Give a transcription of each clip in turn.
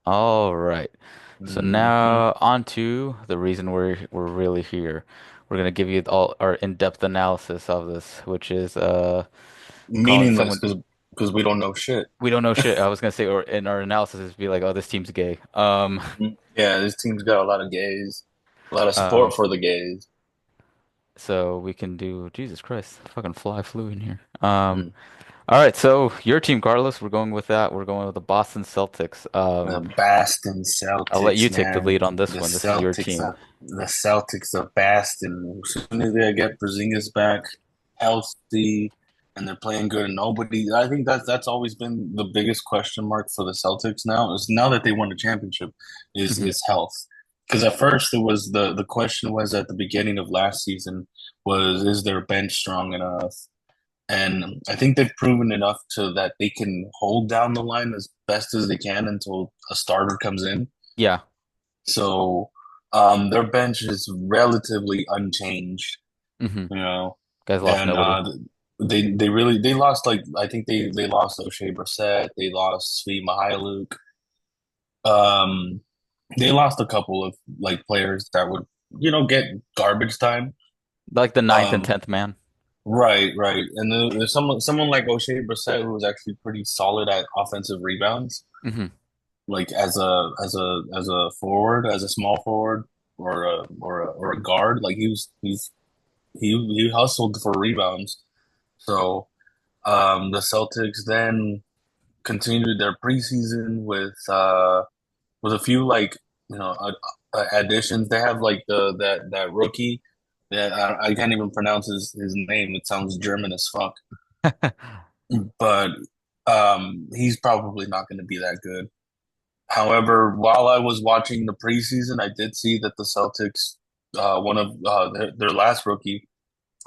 All right. So Hmm. now on to the reason we're really here. We're gonna give you all our in-depth analysis of this, which is calling Meaningless someone because we don't know shit. we don't know shit. I was gonna say, or in our analysis is be like, oh, this team's gay. Yeah, this team's got a lot of gays, a lot of Um, support for the gays. so we can do Jesus Christ, fucking fly flew in here. Mm. All right, so your team, Carlos, we're going with that. We're going with the Boston Celtics. The Boston I'll let you Celtics, take the man. lead on this one. This is your team. The Celtics of Boston. As soon as they get Porzingis back, healthy, and they're playing good, and nobody. I think that's always been the biggest question mark for the Celtics now. Is now that they won the championship, Hmm. is health. Because at first it was the question was at the beginning of last season was is their bench strong enough? And I think they've proven enough to that they can hold down the line as best as they can until a starter comes in. Yeah. So their bench is relatively unchanged, Hmm. you know. Guys lost And nobody. they really they lost like I think they lost O'Shea Brissett, they lost Svi Mihailuk. Um, they lost a couple of like players that would get garbage time. Like the ninth and Um, 10th man. right, right. And there's someone like O'Shea Brissett who was actually pretty solid at offensive rebounds, Hmm. like as a forward, as a small forward or a guard. Like he hustled for rebounds. So the Celtics then continued their preseason with a few like additions. They have like that rookie that I can't even pronounce his name. It sounds German as fuck, but he's probably not going to be that good. However, while I was watching the preseason, I did see that the Celtics, one of their last rookie,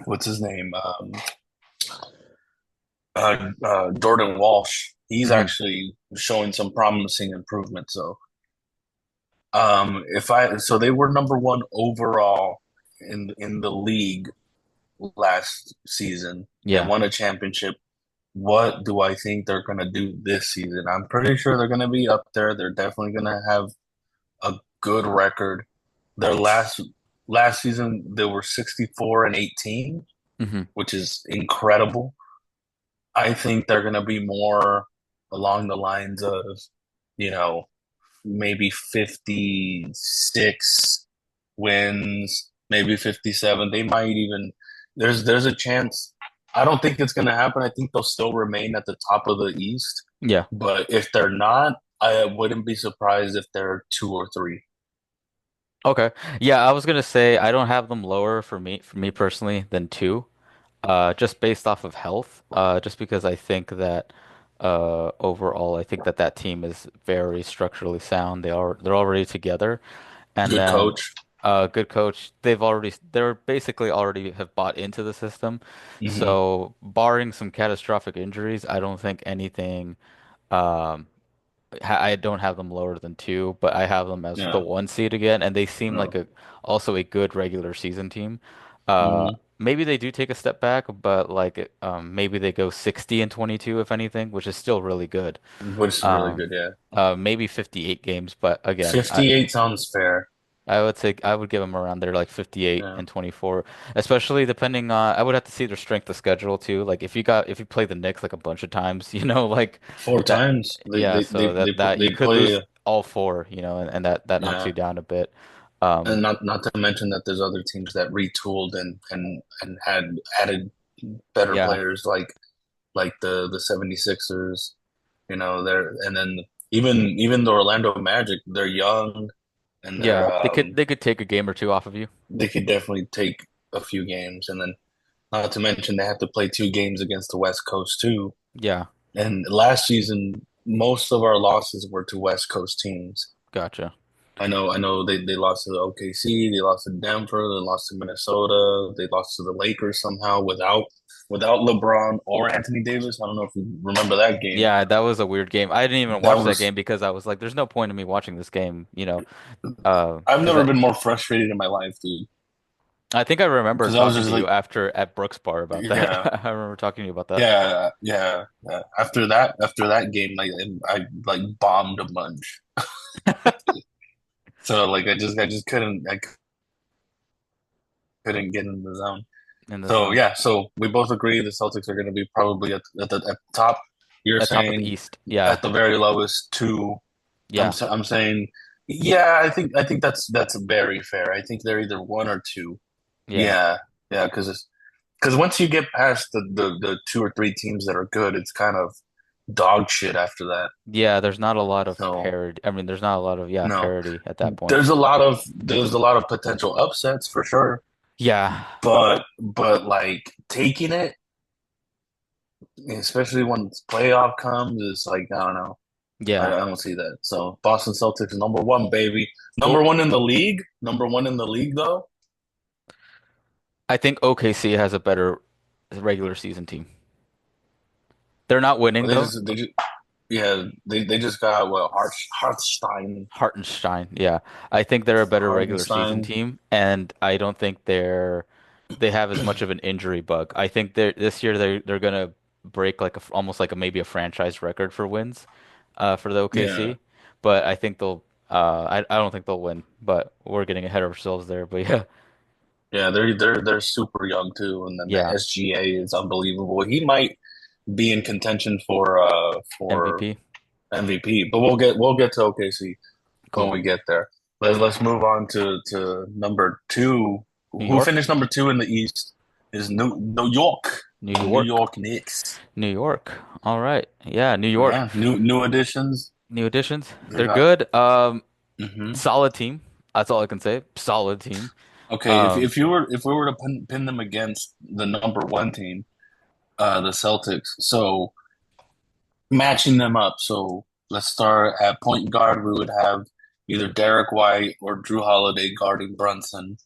what's his name, Jordan Walsh, he's Hmm. actually showing some promising improvement. So, so they were number one overall in the league last season. They Yeah. won a championship. What do I think they're gonna do this season? I'm pretty sure they're gonna be up there. They're definitely gonna have a good record. Their last season they were 64 and 18, Hmm. which is incredible. I think they're going to be more along the lines of, you know, maybe 56 wins, maybe 57. They might even there's a chance. I don't think it's going to happen. I think they'll still remain at the top of the East, Yeah. but if they're not, I wouldn't be surprised if they're two or three. Okay. Yeah, I was gonna say I don't have them lower for me personally than two. Just based off of health. Just because I think that overall I think that that team is very structurally sound. They're already together. And Good then coach. good coach. They're basically already have bought into the system. Hmm. So barring some catastrophic injuries, I don't think anything um I don't have them lower than two, but I have them as the Yeah. one seed again, and they seem Yeah. like a also a good regular season team. Uh, Hmm. maybe they do take a step back, but maybe they go 60 and 22 if anything, which is still really good. Which is really Um, good, yeah. maybe 58 games, but again, 58 sounds fair. I would say I would give them around there like 58 Yeah. and 24, especially depending on I would have to see their strength of schedule too. Like if you play the Knicks like a bunch of times, like Four that times yeah, so that you they could lose play, all four, and that knocks you yeah. down a bit. And Um not to mention that there's other teams that retooled and had added better yeah. players like the 76ers, they're and then even the Orlando Magic, they're young and Yeah, they could take a game or two off of you. they could definitely take a few games, and then not to mention they have to play two games against the West Coast too. Yeah, And last season, most of our losses were to West Coast teams. gotcha. I know they lost to the OKC, they lost to Denver, they lost to Minnesota, they lost to the Lakers somehow without LeBron or Anthony Davis. I don't know if you remember that game. Yeah, that was a weird game. I didn't even That watch that was game because I was like, there's no point in me watching this game, I've because never been more frustrated in my life, dude. I think I remember because I was talking just to you like, after at Brooks Bar about that. yeah, I remember talking to you about that. yeah. After that game, like I like bombed a bunch. So like I just couldn't couldn't get in the zone. In the So zone. yeah, so we both agree the Celtics are going to be probably at the top. You're At top of the saying East. Yeah. at the very lowest two. Yeah. I'm saying yeah. I think that's very fair. I think they're either one or two. Yeah. Yeah, yeah. Because once you get past the two or three teams that are good, it's kind of dog shit after that. Yeah, there's not a lot of So parity. I mean, there's not a lot of, yeah, no, parity at that point. there's a lot of potential upsets for sure. Yeah. But like taking it, especially when playoff comes, it's like I don't know. Yeah. I don't see that. So Boston Celtics number one, baby. Number Oh, one in the league. Number one in the league though. I think OKC has a better regular season team. They're not winning though. They just yeah, they just got what Hartstein Hartenstein, yeah. I think they're a better regular season Hartenstein. team, and I don't think they have as much of an injury bug. I think they're this year they're gonna break like almost like a maybe a franchise record for wins, for the Yeah. OKC. But I think they'll I don't think they'll win, but we're getting ahead of ourselves there. But yeah, Yeah, they're super young too, and then the yeah, SGA is unbelievable. He might be in contention for MVP, MVP, but we'll get to OKC when cool. we get there. Let's move on to number two. New Who York, finished number two in the East is New York, New the New York, York Knicks. New York. All right, yeah, New York. Yeah, new additions. New additions. They They're got. good. Hmm. Solid team. That's all I can say. Solid team. Okay, Um, if we were to pin them against the number one team, the Celtics, so matching them up. So let's start at point guard. We would have either Derek White or Drew Holiday guarding Brunson.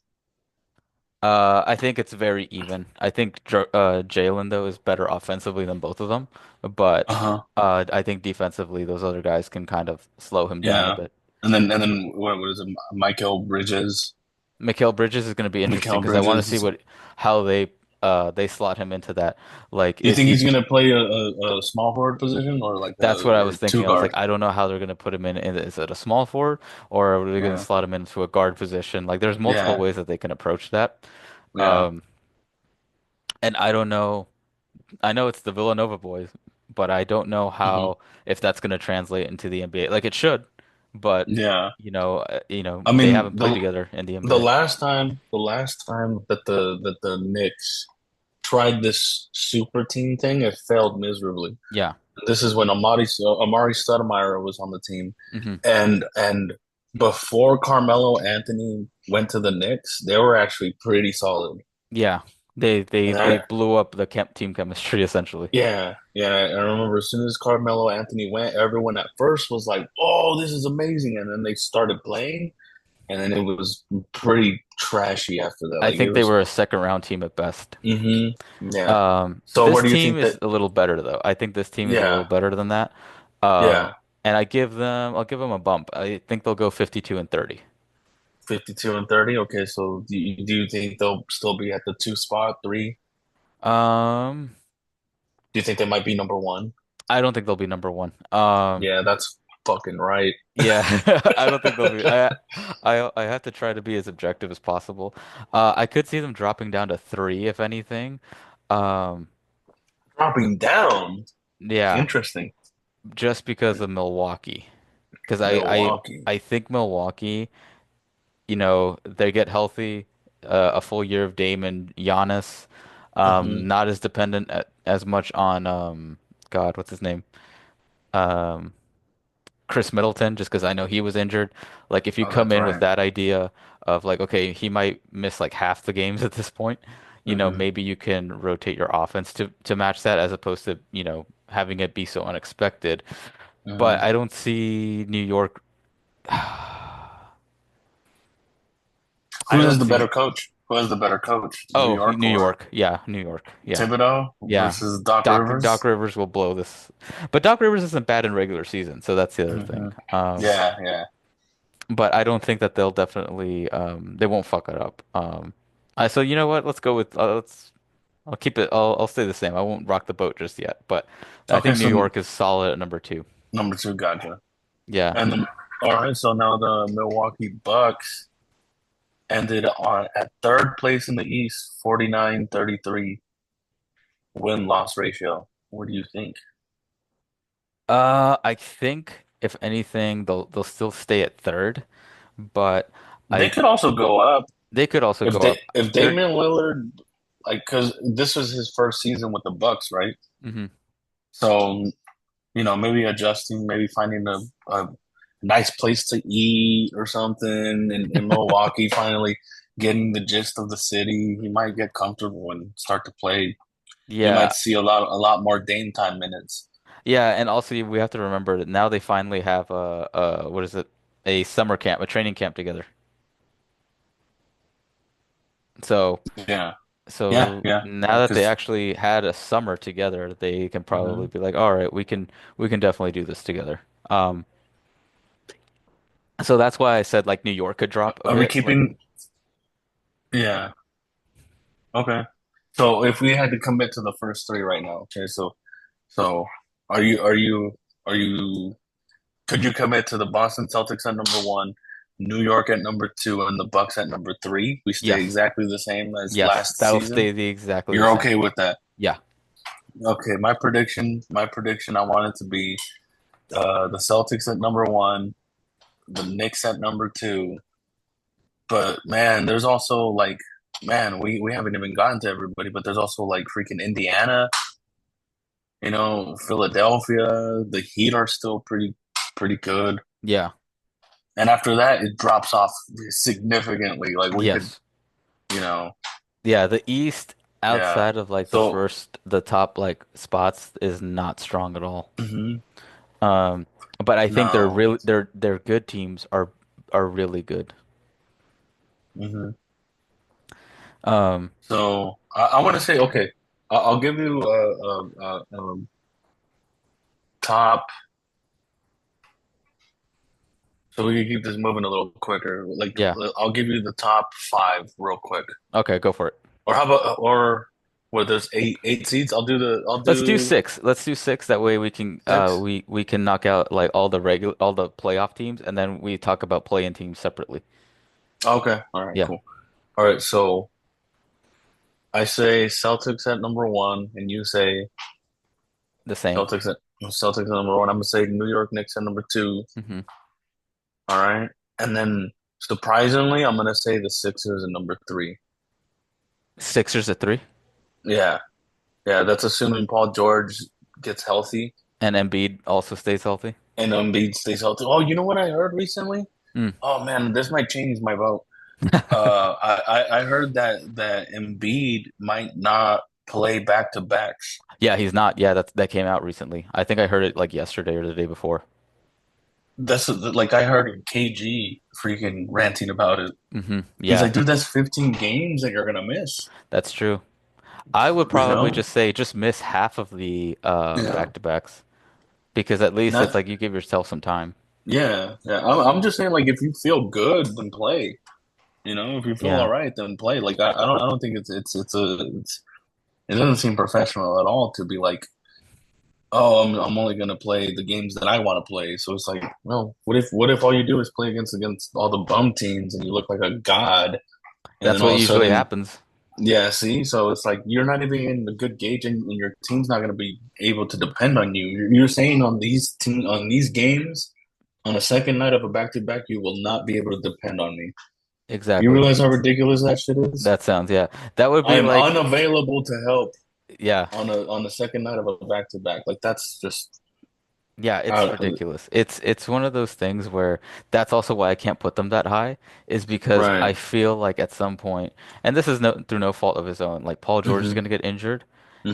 I think it's very even. I think Jalen though is better offensively than both of them, but Uh-huh. I think defensively those other guys can kind of slow him down a Yeah. bit. And then what is it? Michael Bridges. Mikal Bridges is going to be interesting Michael because I want to see Bridges. what how they slot him into that. Like, Do you is think he? he's gonna play a small forward position or like That's a what I was or two thinking. I was like, guard? I don't know how they're going to put him in. Is it a small forward or are they going to Yeah. slot him into a guard position? Like, there's multiple Yeah. ways that they can approach that. Yeah. Um, and I don't know. I know it's the Villanova boys, but I don't know Hmm. how if that's going to translate into the NBA. Like it should, but Yeah. I they mean haven't played together in the the NBA. last time that the Knicks tried this super team thing, it failed miserably. Yeah. This is when Amari Stoudemire was on the team, Hmm. and before Carmelo Anthony went to the Knicks, they were actually pretty solid. Yeah. They And blew up the team chemistry essentially. yeah, I remember as soon as Carmelo Anthony went, everyone at first was like, "Oh, this is amazing," and then they started playing, and then it was pretty trashy after that. I Like it think they was, were a second round team at best. yeah. So This where do you team think is that? a little better though. I think this team is a little Yeah, better than that. Uh, yeah, and I'll give them a bump. I think they'll go 52 and 30. 52 and 30. Okay, so do you think they'll still be at the two spot, three? Um, Do you think they might be number one? I don't think they'll be number one. Yeah, that's fucking right. Yeah, I don't think they'll be. I have to try to be as objective as possible. I could see them dropping down to three, if anything. Um, Dropping down. yeah, Interesting. just because of Milwaukee. Because Milwaukee. I think Milwaukee, they get healthy, a full year of Dame and Giannis, Hmm. not as dependent as much on God, what's his name? Um, Chris Middleton, just because I know he was injured. Like, if you Oh, come that's in with right. that idea of like, okay, he might miss like half the games at this point, Hmm. maybe you can rotate your offense to match that as opposed to, having it be so unexpected. But Hmm. I don't see New York. I Who is don't the better see. coach? Who is the better coach? New Oh, York New or York. Yeah, New York. Yeah. Thibodeau Yeah. versus Doc Doc Rivers? Rivers will blow this. But Doc Rivers isn't bad in regular season, so that's the other Hmm. thing. Yeah, yeah. But I don't think that they'll definitely they won't fuck it up. So you know what? Let's go with let's. I'll keep it. I'll stay the same. I won't rock the boat just yet. But I Okay, think New so York is solid at number two. number two, gotcha. Yeah. And all right, so now the Milwaukee Bucks ended on at third place in the East, 49-33 win-loss ratio. What do you think? I think if anything, they'll still stay at third, but They I could also go up they could also if go up. They're Damian Lillard, like, because this was his first season with the Bucks, right? mhm. So maybe adjusting, maybe finding a nice place to eat or something in Milwaukee, finally getting the gist of the city. He might get comfortable and start to play. We Yeah, might see a lot more Dame time minutes. yeah, and also we have to remember that now they finally have what is it? A summer camp, a training camp together. So Yeah, yeah, so yeah, now yeah. that they Because actually had a summer together, they can probably be like, all right, we can definitely do this together. So that's why I said like New York could drop a are we bit. Like, keeping? Yeah. Okay. So if we had to commit to the first three right now, okay. So are you could you commit to the Boston Celtics at number one, New York at number two, and the Bucks at number three? We stay yes, exactly the same as yes, last that will season. stay exactly the You're same. okay with that? Yeah, Okay, my prediction, I want it to be the Celtics at number one, the Knicks at number two. But man, there's also like, man, we haven't even gotten to everybody, but there's also like freaking Indiana, Philadelphia. The Heat are still pretty good. yeah, And after that, it drops off significantly. Like we could, yes, you know, yeah. The East, yeah. outside of like So, the top like spots, is not strong at all. mhm. Um, but I think No. their good teams are really good. Hmm. Um, So I want to say, okay, I'll give you top. So we can keep this moving a little quicker. Like, yeah. I'll give you the top five real quick. Okay, go for it. Or how about, or where there's eight seeds? I'll Let's do do six. Let's do six. That way six. we can knock out like all the playoff teams, and then we talk about play-in teams separately. Okay. All right. Yeah, Cool. All right. So I say Celtics at number one, and you say the same. Celtics at number one. I'm gonna say New York Knicks at number two. Hmm. All right. And then surprisingly, I'm gonna say the Sixers at number three. Sixers at three, Yeah. Yeah. That's assuming Paul George gets healthy and Embiid also stays healthy. and Embiid stays healthy. Oh, you know what I heard recently? Mm. Oh man, this might change my vote. I heard that Embiid might not play back to backs. Yeah, he's not. Yeah, that came out recently. I think I heard it like yesterday or the day before. That's like I heard KG freaking ranting about it. He's Yeah, like, dude, that's 15 games that you're gonna miss. that's true. I would You probably know? just say just miss half of the Yeah. back-to-backs because at least it's Not like you give yourself some time. yeah, yeah. I'm just saying like if you feel good, then play. If you feel all Yeah. right, then play. Like I don't think it doesn't seem professional at all to be like, oh, I'm only gonna play the games that I want to play. So it's like, well, what if all you do is play against all the bum teams and you look like a god, and That's then what all of a usually sudden, happens. yeah, see, so it's like you're not even in a good gauge, and your team's not gonna be able to depend on you. You're saying on these games on a second night of a back to back, you will not be able to depend on me. You Exactly. realize how ridiculous that shit is? That sounds, yeah. That would I be am like, unavailable to help yeah. on the second night of a back to back. Like that's just Yeah, it's out. ridiculous. It's one of those things where that's also why I can't put them that high is because I Right. feel like at some point, and this is no through no fault of his own, like Paul George is Hmm. going to get injured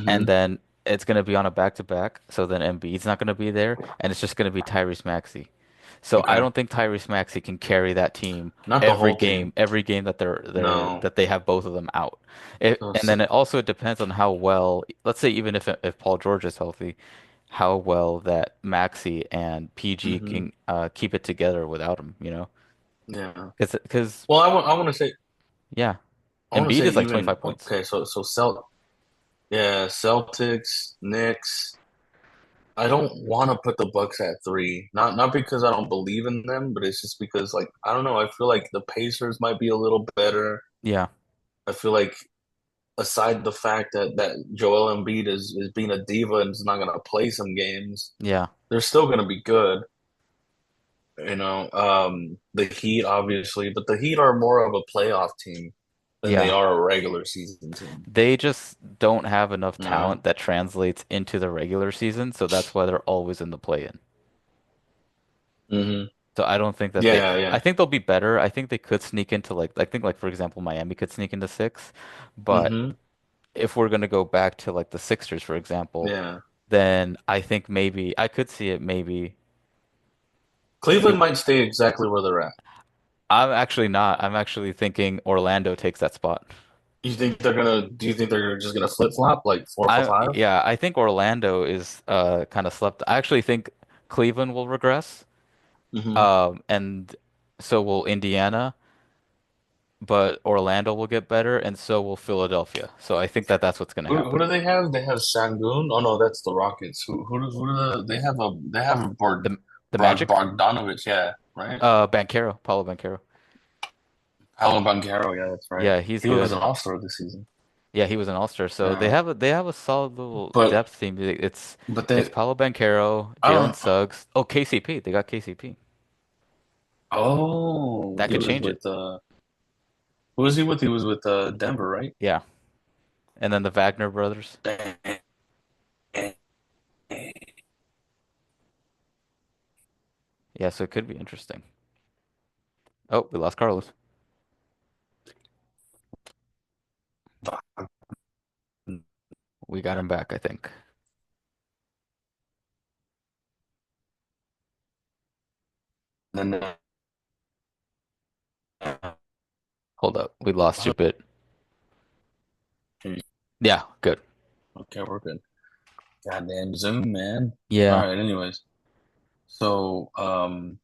and Hmm. then it's going to be on a back-to-back, so then Embiid's not going to be there and it's just going to be Tyrese Maxey. So I Okay. don't think Tyrese Maxey can carry that team Not the whole team. every game that No. that they have both of them out. And That's then it also depends on how well, let's say even if Paul George is healthy, how well that Maxey and PG hmm can keep it together without him, you know? Yeah. Because Well, I want to say yeah, I want to Embiid say is like even 25 points. okay. Yeah, Celtics, Knicks. I don't want to put the Bucks at three. Not because I don't believe in them, but it's just because like I don't know. I feel like the Pacers might be a little better. Yeah, I feel like aside the fact that Joel Embiid is being a diva and is not going to play some games, yeah, they're still going to be good. The Heat obviously, but the Heat are more of a playoff team than they yeah. are a regular season team. They just don't have enough You know? talent that translates into the regular season, so that's why they're always in the play-in. Hmm. So I don't think that Yeah, I yeah. think they'll be better. I think they could sneak into like I think like for example Miami could sneak into six, but Hmm. if we're gonna go back to like the Sixers for example, Yeah. then I think maybe I could see it maybe Cleveland might stay exactly where they're at. I'm actually not. I'm actually thinking Orlando takes that spot. Do you think they're just gonna flip flop like four for five? I think Orlando is kind of slept. I actually think Cleveland will regress. Hmm. And so will Indiana, but Orlando will get better and so will Philadelphia. So I think that that's what's going to Who happen. do they have? They have Sangoon. Oh no, that's the Rockets. They have The the Magic? Bogdanovich, yeah, right? Banchero, Paulo Banchero. Paolo Banchero, yeah, that's right. Yeah, he's He was good. an all-star this season. Yeah, he was an all-star. So Yeah. they have a solid little But depth team. but It's they Paulo Banchero, I Jalen don't Suggs. Oh, KCP. They got KCP. oh That he could was change it. with who was he with? He was with Denver, right? Yeah. And then the Wagner brothers. Dang. Yeah, so it could be interesting. Oh, we lost Carlos. We got him back, I think. And then Hold up. We lost you a bit. Yeah, good. okay, we're good. Goddamn Zoom, man. All Yeah. right, anyways. So, where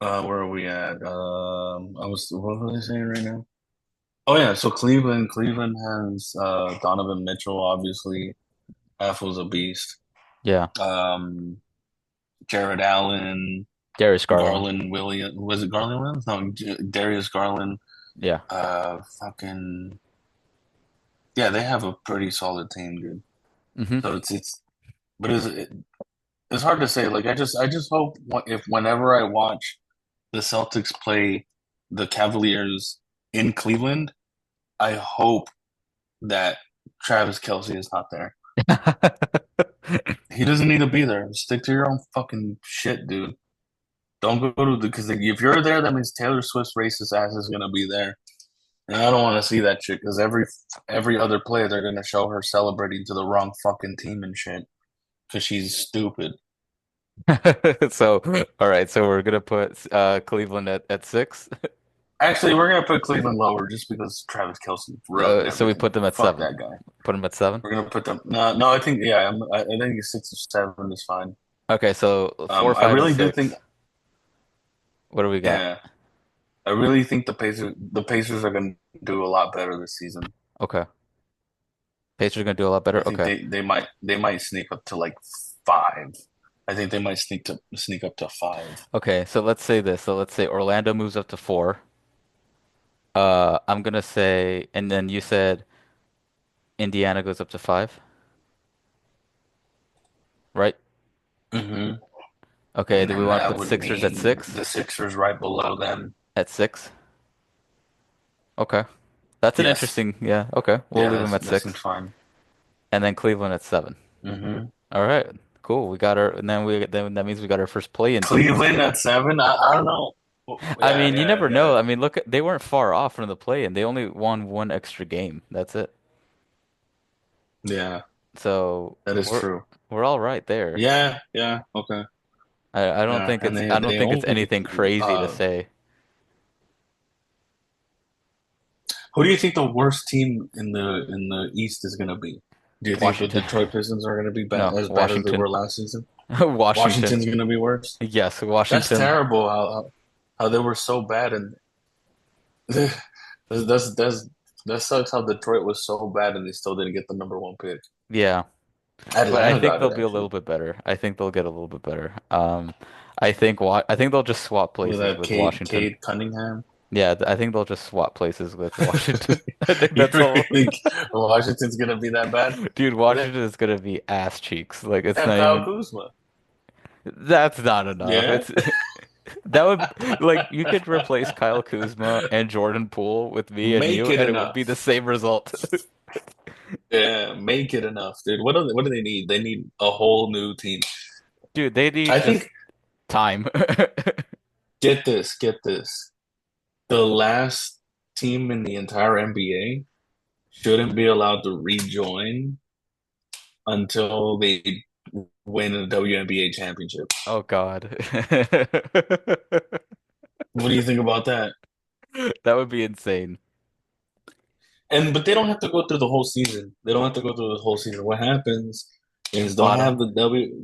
are we at? What was I saying right now? Oh yeah, so Cleveland has Donovan Mitchell, obviously. Half was a beast. Yeah. Um, Jared Allen, Darius Garland. Garland Williams. Was it Garland Williams? No, Darius Garland. Yeah. Fucking yeah, they have a pretty solid team, dude. Hmm. So but it's hard to say. Like I just hope if whenever I watch the Celtics play the Cavaliers in Cleveland, I hope that Travis Kelce is not there. He doesn't need to be there. Stick to your own fucking shit, dude. Don't go to because if you're there, that means Taylor Swift's racist ass is gonna be there, and I don't want to see that shit because every other play they're gonna show her celebrating to the wrong fucking team and shit because she's stupid. So, all right. So we're gonna put Cleveland at six. Actually, we're gonna put Cleveland lower just because Travis Kelce ruined So we put everything. them at Fuck seven. that guy. Put them at seven. We're gonna put them. No, no, I think yeah. I think 6 or 7 is fine. Okay. So 4, I 5, and really do think 6. What do we got? yeah. I really think the Pacers are gonna do a lot better this season. Okay. Pacers are gonna do a lot I better. think Okay. they might sneak up to like 5. I think they might sneak up to 5. Okay. So let's say this. So let's say Orlando moves up to 4. I'm gonna say, and then you said Indiana goes up to 5, right? Hmm. Okay. And Do we then want to that put would Sixers at mean 6? the Sixers right below them. At 6? Okay. That's an Yes. interesting. Yeah. Okay. We'll Yeah, leave them at that seems 6, fine. and then Cleveland at 7. Hmm. All right. Cool. We got our, and then that means we got our first play-in teams. Cleveland at 7. I don't know. I Yeah, mean, you yeah, never yeah, know. I mean, look, they weren't far off from the play-in. They only won one extra game. That's it. yeah. So That is true. we're all right there. Yeah, yeah. Okay. I don't Yeah, think and it's they I don't they think it's only anything crazy to say. who do you think the worst team in the East is going to be? Do you think the Washington. Detroit Pistons are going to be No, as bad as they Washington. were last season? Washington. Washington's going to be worse. Yes, That's Washington. terrible. How they were so bad and That's that sucks how Detroit was so bad and they still didn't get the number one pick. Yeah, but I Atlanta think got they'll it be a little actually. bit better. I think they'll get a little bit better. I think they'll just swap With places that with Washington. Cade Cunningham. Yeah, I think they'll just swap places with Washington. I think You that's really all. think Washington's gonna be that bad? Dude, They Washington is gonna be ass cheeks. Like it's have not Kyle even. Kuzma. That's not enough. Yeah, It's that would like you could replace Kyle Kuzma and Jordan Poole with me and make you, it and it would enough. be the same result. Yeah, make it enough, dude. What do they need? They need a whole new team. Dude, they need I just think time. get this. The last team in the entire NBA shouldn't be allowed to rejoin until they win a WNBA championship. Oh God. What do you think about that? That would be insane. And but they don't have to go through the whole season. They don't have to go through the whole season. What happens is Bottom.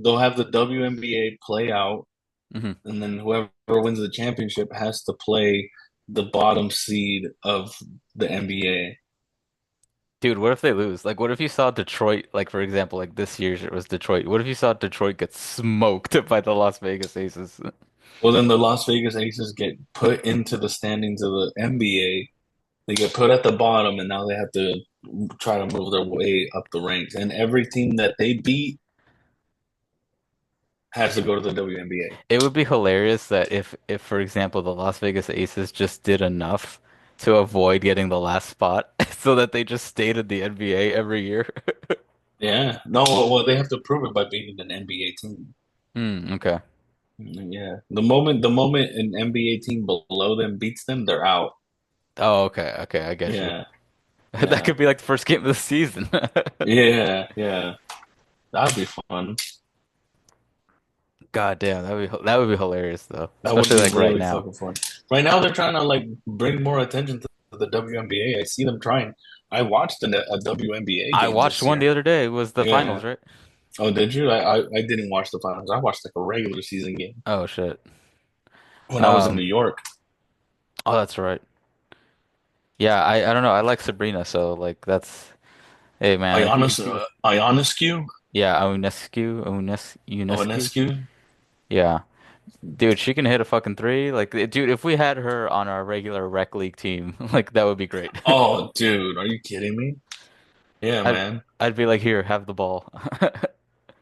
they'll have the WNBA play out, Hmm. and then whoever wins the championship has to play the bottom seed of the NBA. Dude, what if they lose? Like, what if you saw Detroit, like, for example, like this year's it was Detroit. What if you saw Detroit get smoked by the Las Vegas Aces? Well, then the Las Vegas Aces get put into the standings of the NBA. They get put at the bottom, and now they have to try to move their way up the ranks. And every team that they beat has to go to the WNBA. It would be hilarious that if, for example, the Las Vegas Aces just did enough to avoid getting the last spot so that they just stayed in the NBA every year. Yeah, no, well, they have to prove it by beating an NBA team. Hmm, okay. Yeah, the moment an NBA team below them beats them, they're out. Oh, okay, okay, I get you. Yeah, That yeah, could be like the first game of the season. yeah, yeah. That'd be fun. God damn, that would be hilarious though, That would especially be like right really now. fucking fun. Right now, they're trying to like bring more attention to the WNBA. I see them trying. I watched a WNBA I game watched this one the year. other day. It was the finals, Yeah. right? Oh, did you? I didn't watch the finals. I watched like a regular season game Oh shit. when I was in New Um, York. oh, that's right. Yeah, I don't know. I like Sabrina, so like that's hey man, if you Ionescu, yeah, Unescu. Ionescu. Yeah. Dude, she can hit a fucking three. Like, dude, if we had her on our regular rec league team, like that would be great. Oh, dude, are you kidding me? Yeah, I'd man. I'd be like, here, have the ball.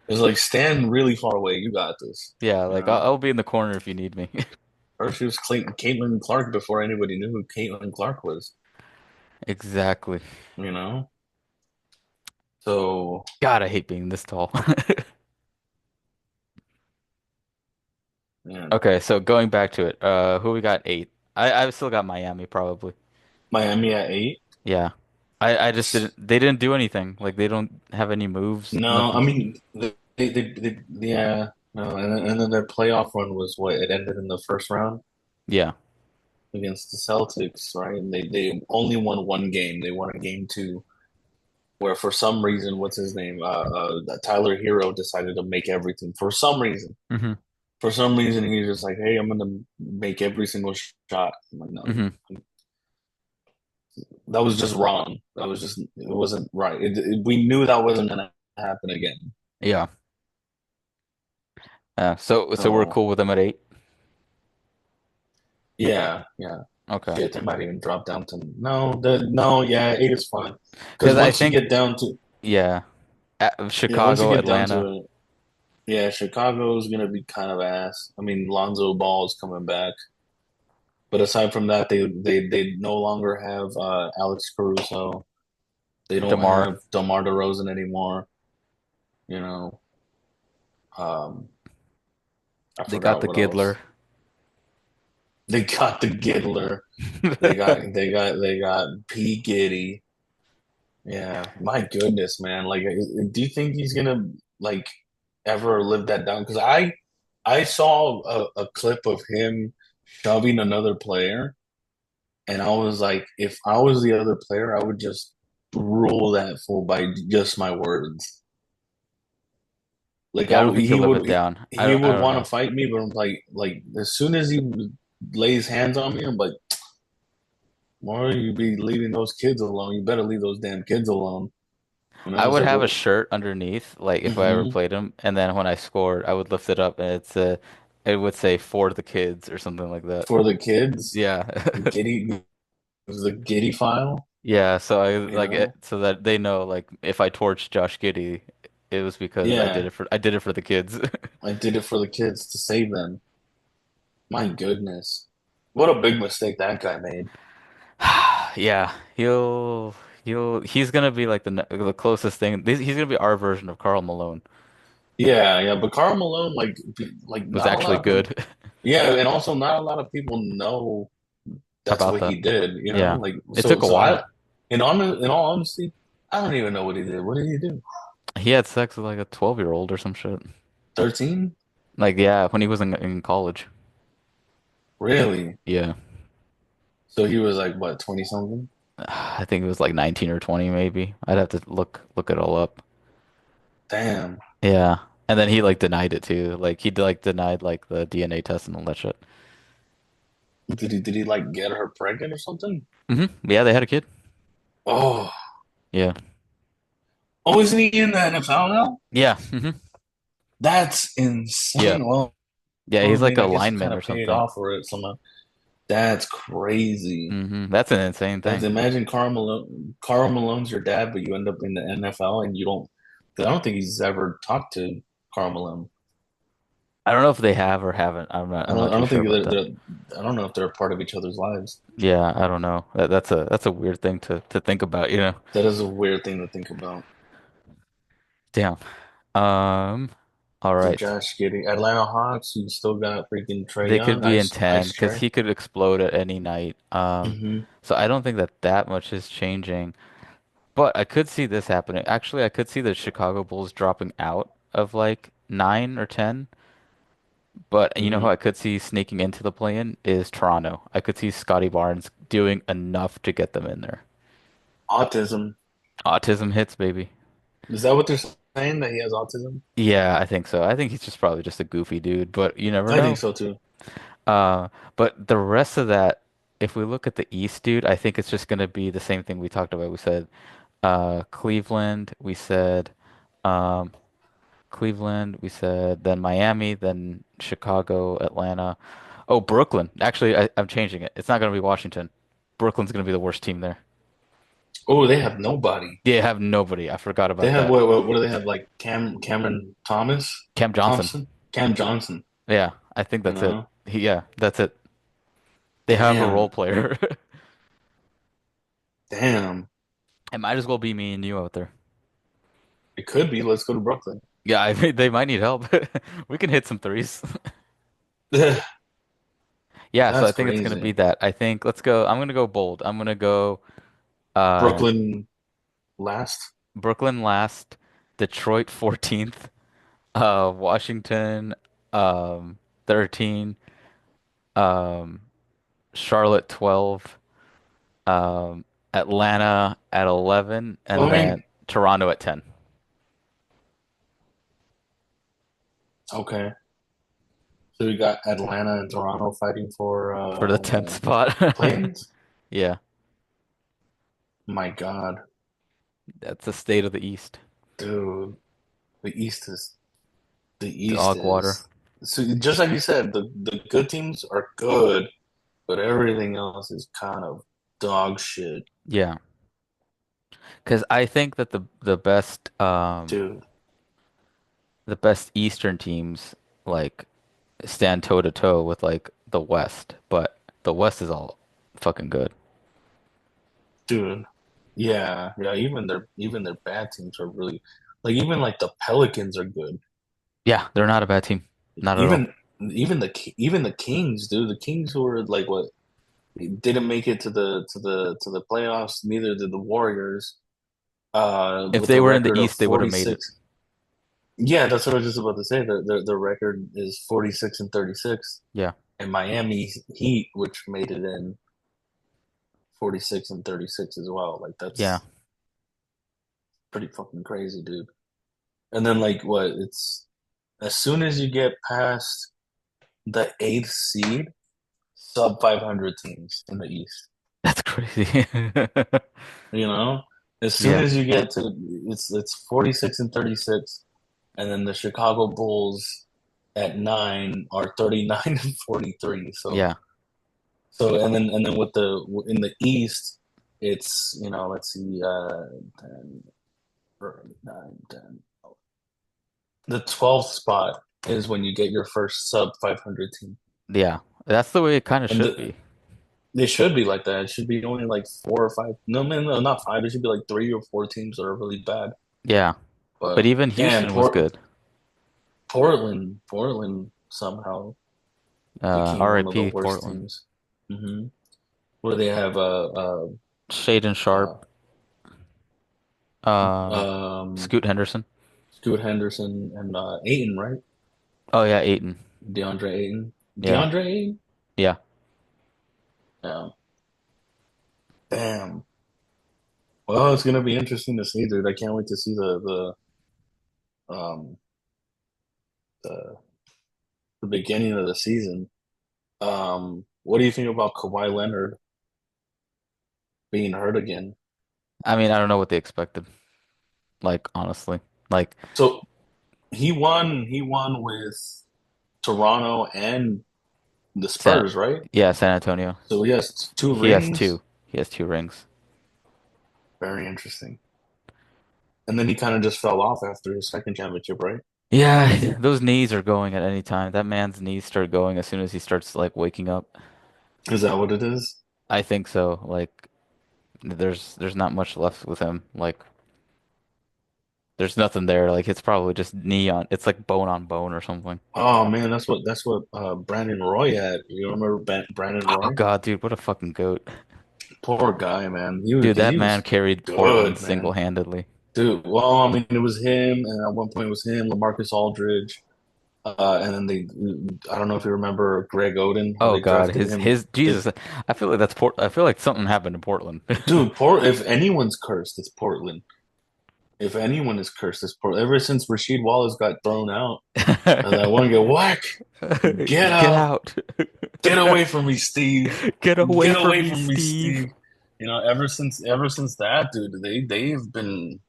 It's like stand really far away. You got this. Yeah, You like know. I'll be in the corner if you need me. First, she was Caitlin Clark before anybody knew who Caitlin Clark was. Exactly. You know. So, God, I hate being this tall. man, Okay, so going back to it, who we got eight? I've still got Miami probably. Miami at 8. Yeah. I just didn't they didn't do anything. Like they don't have any moves, No, I nothing. mean yeah, no, and then their playoff run was what it ended in the first round Yeah. against the Celtics, right? And they only won one game. They won a game two, where for some reason, what's his name? Tyler Hero decided to make everything for some reason. Hmm. For some reason, he's just like, "Hey, I'm gonna make every single shot." I'm like, no, Hmm. that was just wrong. That was just it wasn't right. We knew that wasn't gonna happen again. Yeah. So we're So cool with them at eight. yeah, yeah. Okay. Shit, they might even drop down to no, yeah, 8 is fine. Because Because I once you think get down to yeah, once you Chicago, get down Atlanta. to it, yeah, Chicago's gonna be kind of ass. I mean, Lonzo Ball's coming back, but aside from that, they no longer have Alex Caruso. They don't DeMar. have DeMar DeRozan anymore. You know, um, I They got forgot the what Giddler. else. They got the Giddler. They got P Giddy. Yeah, my goodness, man. Like, do you think he's gonna like ever live that down? Because I saw a clip of him shoving another player, and I was like, if I was the other player, I would just rule that fool by just my words. Like, Yeah, I don't think he'll live it down. he I would don't want know. to fight me, but I'm like as soon as he lays hands on me, I'm like, Why you be leaving those kids alone? You better leave those damn kids alone. I It's would like have a what? shirt underneath, like if I ever Hmm. played him, and then when I scored, I would lift it up and it would say for the kids or something like that. For the kids, Yeah. giddy, the giddy file, Yeah, so I you like it know? so that they know like if I torched Josh Giddey, it was because Yeah, I did it for the kids. I did it for the kids to save them. My goodness. What a big mistake that guy made. Yeah, he's gonna be like the closest thing. He's gonna be our version of Karl Malone. Yeah, yeah, but Karl Malone, like Was not a actually lot of people. good. Yeah, and also not a lot of people know that's About what that. he did. Yeah. Like It took a so I, while. in all honesty, I don't even know what he did. What did he do? He had sex with like a 12-year-old or some shit. 13? Like yeah, when he was in college. Really? Yeah. So he was like what, 20 something? I think it was like 19 or 20 maybe. I'd have to look it all up. Damn. Yeah. And then he like denied it too. Like he like denied like the DNA test and all that shit. Did he like get her pregnant or something? Yeah, they had a kid. Oh, Yeah. oh, isn't he in the NFL now? Yeah. That's Yeah. insane. Well, Yeah, I he's like mean, a I guess he kind lineman or of paid something. off for it somehow. That's crazy. That's an insane That's thing. imagine Karl Malone. Karl Malone's your dad, but you end up in the NFL and you don't. 'Cause I don't think he's ever talked to Karl Malone. I don't know if they have or haven't. I'm not I too don't sure think about that. I don't know if they're a part of each other's lives. Yeah, I don't know. That's a weird thing to think about, you know. That is a weird thing to think about. Damn. Um, all So right. Josh Giddey, Atlanta Hawks, you still got freaking Trey They could Young, be in 10 Ice because Trey. he could explode at any night. Hmm. So I don't think that much is changing. But I could see this happening. Actually, I could see the Chicago Bulls dropping out of like 9 or 10. But you know who Hmm. I could see sneaking into the play-in is Toronto. I could see Scotty Barnes doing enough to get them in there. Autism. Autism hits, baby. Is that what they're saying? That he has autism? Yeah, I think so. I think he's just probably just a goofy dude, but you never I think know. so too. But the rest of that, if we look at the East, dude, I think it's just gonna be the same thing we talked about. We said Cleveland, we said um, Cleveland, we said then Miami, then Chicago, Atlanta. Oh, Brooklyn. Actually, I'm changing it. It's not gonna be Washington. Brooklyn's gonna be the worst team there. Oh, they have nobody. They have nobody. I forgot They about have that. what do they have? Like Cameron Cam Johnson. Thompson, Cam Johnson. Yeah, I think You that's it. know, Yeah, that's it. They have a role damn, player. damn. It might as well be me and you out there. It could be. Let's go to Brooklyn. Yeah, I mean, they might need help. We can hit some threes. Yeah, so I That's think it's gonna be crazy. that. I think let's go. I'm gonna go bold. I'm gonna go uh Brooklyn last. Brooklyn last, Detroit 14th, Washington 13, um Charlotte 12, um Atlanta at 11, Well, and I then mean, Toronto at 10 okay. So we got Atlanta and Toronto fighting for for the 10th spot. play-ins. Yeah, My God, that's the state of the East. dude, the East is the East Dog water. is so just like you said, the good teams are good, but everything else is kind of dog shit, Yeah. Because I think that dude. the best Eastern teams like stand toe to toe with like the West, but the West is all fucking good. Dude, yeah, yeah. Even their bad teams are really like even like the Pelicans are good. Yeah, they're not a bad team, not at all. Even even the Kings, dude. The Kings who were like what didn't make it to the playoffs. Neither did the Warriors. If With they a were in the record of East, they would have made it. 46. Yeah, that's what I was just about to say. The record is 46 and 36, Yeah, and Miami Heat, which made it in 46 and 36 as well. Like yeah. that's pretty fucking crazy, dude. And then like what? It's as soon as you get past the eighth seed, sub 500 teams in the East. That's crazy. You know, as soon Yeah. as you get to it's 46 and 36, and then the Chicago Bulls at 9 are 39 and 43. So Yeah. and then with the in the East, it's let's see, 10, 9, 10. The 12th spot is when you get your first sub 500 team, Yeah. That's the way it kind of and should be. they should be like that. It should be only like four or five. No, man, no, not five. It should be like three or four teams that are really bad. Yeah. But But even damn, Houston was good. Portland somehow became one of the RIP worst Portland. teams. Where they have Shaden uh, Sharp, um, um, Scoot Henderson. Scoot Henderson and Ayton, right? Oh yeah, Aiton. DeAndre Ayton. Yeah. DeAndre Ayton? Yeah. Yeah. Damn. Well, it's gonna be interesting to see, dude. I can't wait to see um the the beginning of the season. What do you think about Kawhi Leonard being hurt again? I mean, I don't know what they expected. Like, honestly. Like, So he won with Toronto and the San Spurs, right? yeah, San Antonio. So he has two He has rings. two. He has two rings. Very interesting. And then he kind of just fell off after his second championship, right? Yeah, those knees are going at any time. That man's knees start going as soon as he starts like waking up. Is that what it is? I think so. Like there's not much left with him. Like there's nothing there. Like it's probably just knee on. It's like bone on bone or something. Oh man, that's what Brandon Roy had. You remember Brandon Oh Roy? God, dude, what a fucking goat. Poor guy, man. He was Dude, that he man was carried Portland good, man. single-handedly. Dude, well, I mean, it was him, and at one point it was him, LaMarcus Aldridge, and then I don't know if you remember Greg Oden when Oh they God, drafted his him. his Jesus. I feel like that's Port. I feel like something happened in Portland. Dude, if anyone's cursed, it's Portland. If anyone is cursed, it's Portland. Ever since Rasheed Wallace got thrown out, that one get whack, get Get out, out. get away from me, Steve, Get away get from away me, from me, Steve. Steve. Ever since that, dude, they've been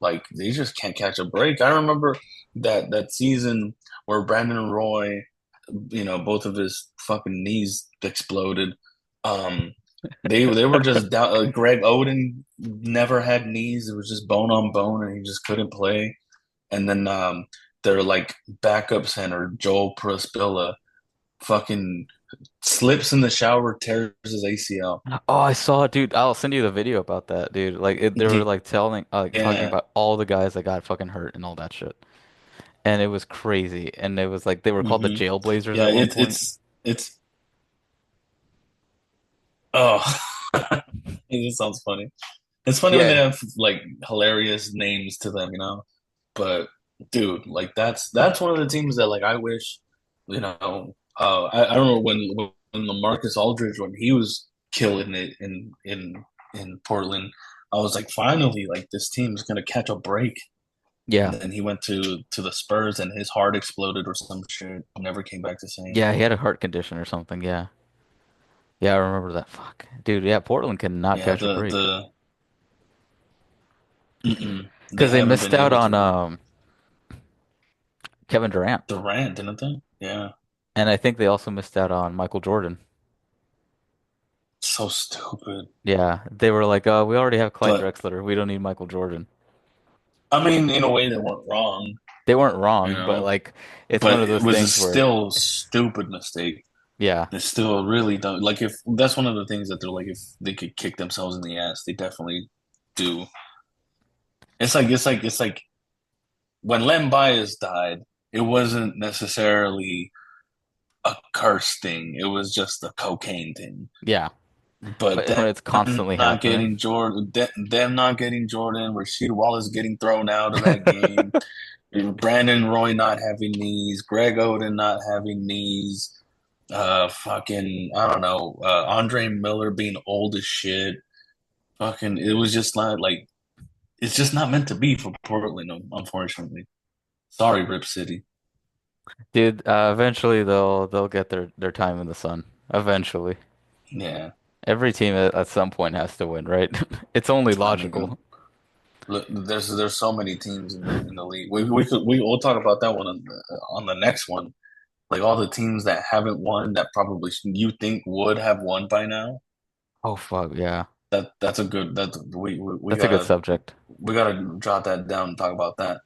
like they just can't catch a break. I remember that season where Brandon Roy, both of his fucking knees exploded. Um, they were just down. Greg Oden never had knees; it was just bone on bone, and he just couldn't play. And then their like backup center Joel Prospilla fucking slips in the shower, tears his ACL. Oh, I saw it, dude. I'll send you the video about that, dude. They were like telling, like talking Yeah. about all the guys that got fucking hurt and all that shit, and it was crazy. And it was like they were called the hmm Jailblazers Yeah, at one point. it's oh, it just sounds funny. It's funny when they Yeah, have like hilarious names to them, But dude, like that's one of the teams that like I wish, I don't know when LaMarcus Aldridge when he was killing it in Portland, I was like finally like this team's gonna catch a break. And yeah, then he went to the Spurs and his heart exploded or some shit. Never came back the same. yeah. He had a heart condition or something. Yeah, yeah. I remember that. Fuck, dude. Yeah, Portland cannot Yeah, catch a the break the they because they haven't missed been out able on to. Kevin Durant, Durant, didn't they? Yeah. and I think they also missed out on Michael Jordan. So stupid. Yeah, they were like, we already have Clyde But Drexler. We don't need Michael Jordan. I mean, in a way, they weren't wrong, They weren't you wrong, but know. like it's one But of it those was a things where still stupid mistake. yeah, They still really don't like if that's one of the things that they're like if they could kick themselves in the ass, they definitely do. It's like when Len Bias died, it wasn't necessarily a curse thing. It was just a cocaine thing. yeah. But But when it's them constantly not happening, getting Jordan, them not getting Jordan, Rasheed Wallace getting thrown out of that game, Brandon Roy not having knees, Greg Oden not having knees, fucking I don't know, Andre Miller being old as shit. Fucking, it was just not like it's just not meant to be for Portland, unfortunately. Sorry, Rip City. dude, eventually they'll get their time in the sun. Eventually. Yeah. Every team at some point has to win, right? It's only I mean, logical. look, there's so many teams in the league. We'll talk about that one on the next one. Like all the teams that haven't won that probably you think would have won by now. Oh fuck, yeah. That's a good we That's a good gotta subject. jot that down and talk about that.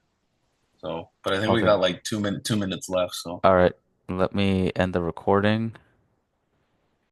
So, but I think we Okay. got like 2 minutes left. So, All right. Let me end the recording.